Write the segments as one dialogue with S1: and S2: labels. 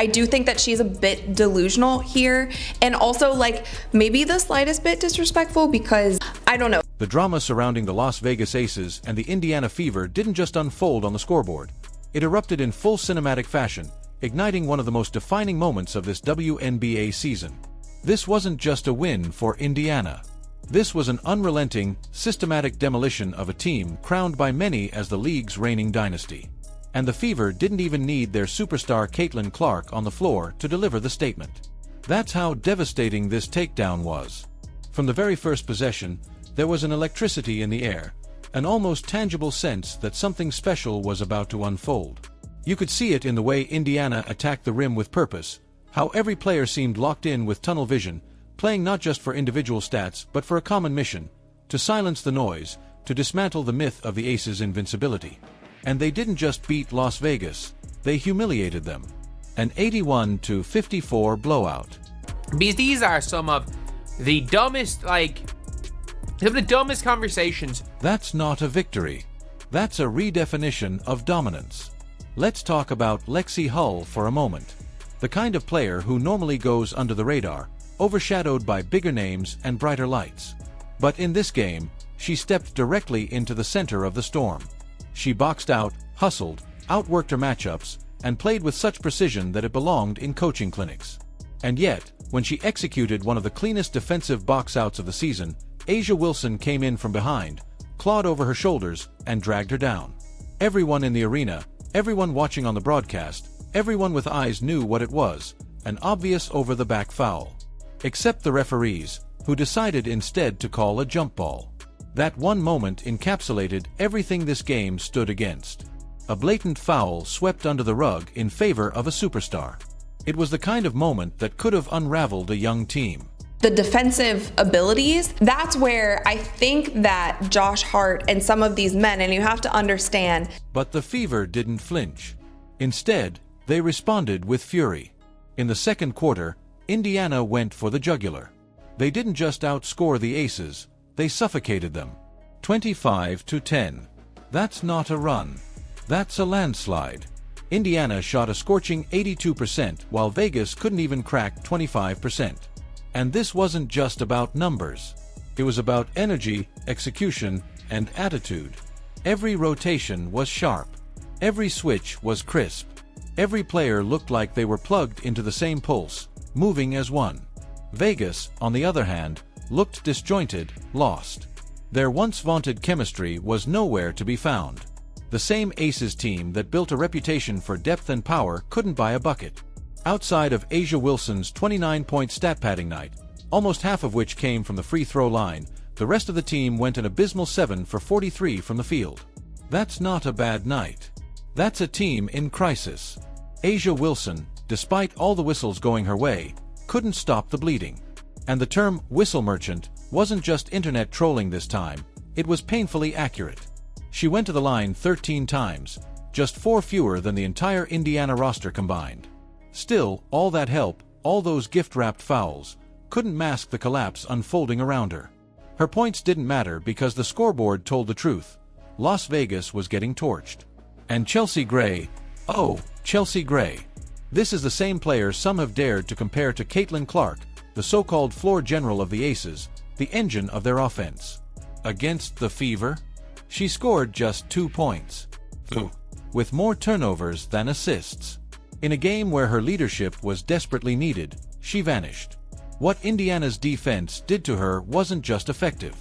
S1: I do think that she's a bit delusional here, and also like maybe the slightest bit disrespectful because I don't know.
S2: The drama surrounding the Las Vegas Aces and the Indiana Fever didn't just unfold on the scoreboard. It erupted in full cinematic fashion, igniting one of the most defining moments of this WNBA season. This wasn't just a win for Indiana. This was an unrelenting, systematic demolition of a team crowned by many as the league's reigning dynasty. And the Fever didn't even need their superstar Caitlin Clark on the floor to deliver the statement. That's how devastating this takedown was. From the very first possession, there was an electricity in the air, an almost tangible sense that something special was about to unfold. You could see it in the way Indiana attacked the rim with purpose, how every player seemed locked in with tunnel vision, playing not just for individual stats but for a common mission, to silence the noise, to dismantle the myth of the Aces' invincibility. And they didn't just beat Las Vegas, they humiliated them. An 81-54 blowout.
S3: Because these are some of the dumbest, conversations.
S2: That's not a victory. That's a redefinition of dominance. Let's talk about Lexie Hull for a moment. The kind of player who normally goes under the radar, overshadowed by bigger names and brighter lights. But in this game, she stepped directly into the center of the storm. She boxed out, hustled, outworked her matchups, and played with such precision that it belonged in coaching clinics. And yet, when she executed one of the cleanest defensive box-outs of the season, A'ja Wilson came in from behind, clawed over her shoulders, and dragged her down. Everyone in the arena, everyone watching on the broadcast, everyone with eyes knew what it was, an obvious over-the-back foul. Except the referees, who decided instead to call a jump ball. That one moment encapsulated everything this game stood against. A blatant foul swept under the rug in favor of a superstar. It was the kind of moment that could have unraveled a young team.
S1: The defensive abilities, that's where I think that Josh Hart and some of these men, and you have to understand.
S2: But the Fever didn't flinch. Instead, they responded with fury. In the second quarter, Indiana went for the jugular. They didn't just outscore the Aces, they suffocated them. 25-10. That's not a run. That's a landslide. Indiana shot a scorching 82% while Vegas couldn't even crack 25%. And this wasn't just about numbers. It was about energy, execution, and attitude. Every rotation was sharp. Every switch was crisp. Every player looked like they were plugged into the same pulse, moving as one. Vegas, on the other hand, looked disjointed, lost. Their once vaunted chemistry was nowhere to be found. The same Aces team that built a reputation for depth and power couldn't buy a bucket. Outside of A'ja Wilson's 29-point stat padding night, almost half of which came from the free throw line, the rest of the team went an abysmal 7 for 43 from the field. That's not a bad night. That's a team in crisis. A'ja Wilson, despite all the whistles going her way, couldn't stop the bleeding. And the term whistle merchant wasn't just internet trolling this time, it was painfully accurate. She went to the line 13 times, just 4 fewer than the entire Indiana roster combined. Still, all that help, all those gift-wrapped fouls, couldn't mask the collapse unfolding around her. Her points didn't matter because the scoreboard told the truth. Las Vegas was getting torched. And Chelsea Gray, oh, Chelsea Gray. This is the same player some have dared to compare to Caitlin Clark, the so-called floor general of the Aces, the engine of their offense. Against the Fever, she scored just 2 points. With more turnovers than assists. In a game where her leadership was desperately needed, she vanished. What Indiana's defense did to her wasn't just effective.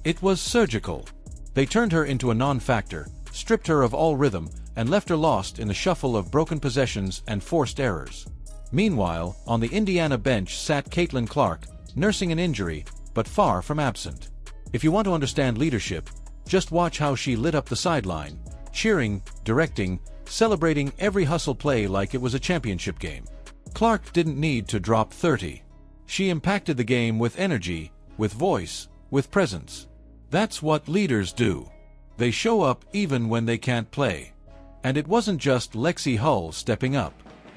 S2: It was surgical. They turned her into a non-factor, stripped her of all rhythm, and left her lost in the shuffle of broken possessions and forced errors. Meanwhile, on the Indiana bench sat Caitlin Clark, nursing an injury, but far from absent. If you want to understand leadership, just watch how she lit up the sideline, cheering, directing, celebrating every hustle play like it was a championship game. Clark didn't need to drop 30. She impacted the game with energy, with voice, with presence. That's what leaders do. They show up even when they can't play. And it wasn't just Lexie Hull stepping up.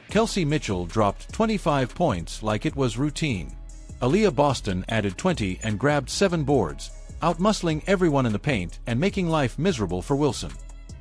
S2: Kelsey Mitchell dropped 25 points like it was routine. Aaliyah Boston added 20 and grabbed 7 boards, outmuscling everyone in the paint and making life miserable for Wilson.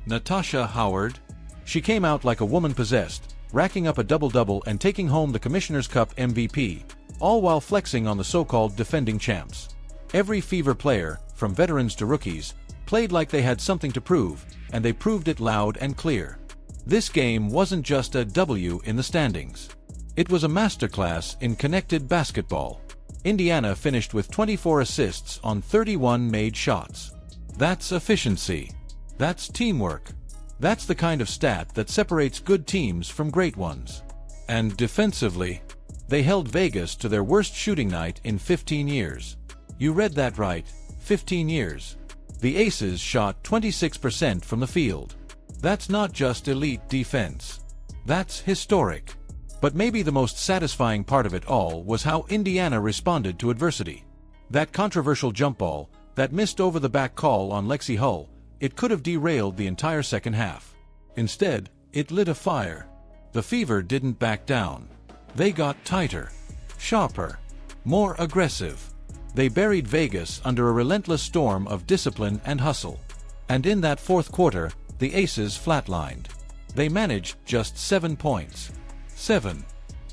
S2: Natasha Howard? She came out like a woman possessed, racking up a double-double and taking home the Commissioner's Cup MVP, all while flexing on the so-called defending champs. Every Fever player, from veterans to rookies, played like they had something to prove, and they proved it loud and clear. This game wasn't just a W in the standings. It was a masterclass in connected basketball. Indiana finished with 24 assists on 31 made shots. That's efficiency. That's teamwork. That's the kind of stat that separates good teams from great ones. And defensively, they held Vegas to their worst shooting night in 15 years. You read that right, 15 years. The Aces shot 26% from the field. That's not just elite defense. That's historic. But maybe the most satisfying part of it all was how Indiana responded to adversity. That controversial jump ball, that missed over-the-back call on Lexie Hull, it could have derailed the entire second half. Instead, it lit a fire. The Fever didn't back down. They got tighter, sharper, more aggressive. They buried Vegas under a relentless storm of discipline and hustle. And in that fourth quarter, the Aces flatlined. They managed just 7 points. 7.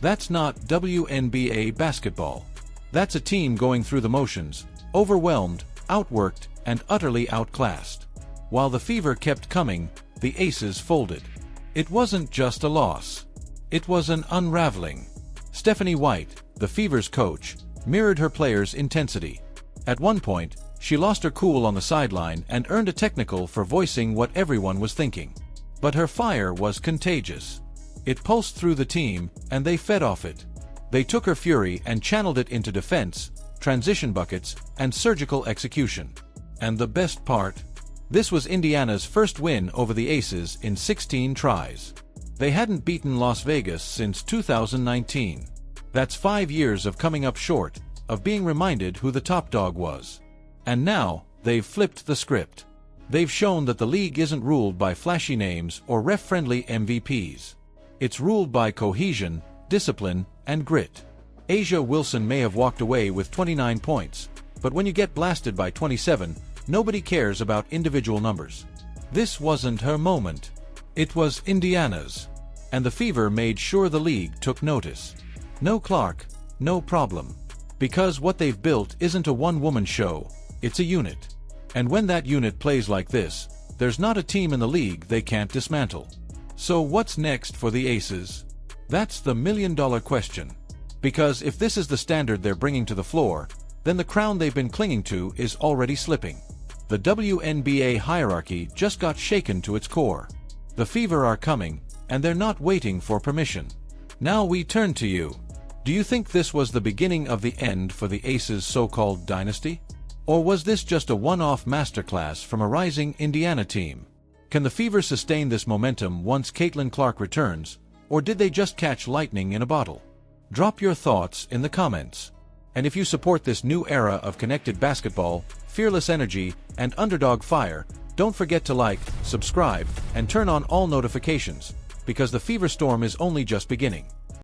S2: That's not WNBA basketball. That's a team going through the motions, overwhelmed, outworked, and utterly outclassed. While the Fever kept coming, the Aces folded. It wasn't just a loss. It was an unraveling. Stephanie White, the Fever's coach, mirrored her players' intensity. At one point, she lost her cool on the sideline and earned a technical for voicing what everyone was thinking. But her fire was contagious. It pulsed through the team, and they fed off it. They took her fury and channeled it into defense, transition buckets, and surgical execution. And the best part? This was Indiana's first win over the Aces in 16 tries. They hadn't beaten Las Vegas since 2019. That's 5 years of coming up short, of being reminded who the top dog was. And now, they've flipped the script. They've shown that the league isn't ruled by flashy names or ref-friendly MVPs. It's ruled by cohesion, discipline, and grit. A'ja Wilson may have walked away with 29 points, but when you get blasted by 27, nobody cares about individual numbers. This wasn't her moment. It was Indiana's. And the Fever made sure the league took notice. No Clark, no problem. Because what they've built isn't a one-woman show, it's a unit. And when that unit plays like this, there's not a team in the league they can't dismantle. So what's next for the Aces? That's the million-dollar question. Because if this is the standard they're bringing to the floor, then the crown they've been clinging to is already slipping. The WNBA hierarchy just got shaken to its core. The Fever are coming, and they're not waiting for permission. Now we turn to you. Do you think this was the beginning of the end for the Aces' so-called dynasty? Or was this just a one-off masterclass from a rising Indiana team? Can the Fever sustain this momentum once Caitlin Clark returns, or did they just catch lightning in a bottle? Drop your thoughts in the comments. And if you support this new era of connected basketball, fearless energy, and underdog fire, don't forget to like, subscribe, and turn on all notifications, because the Fever storm is only just beginning.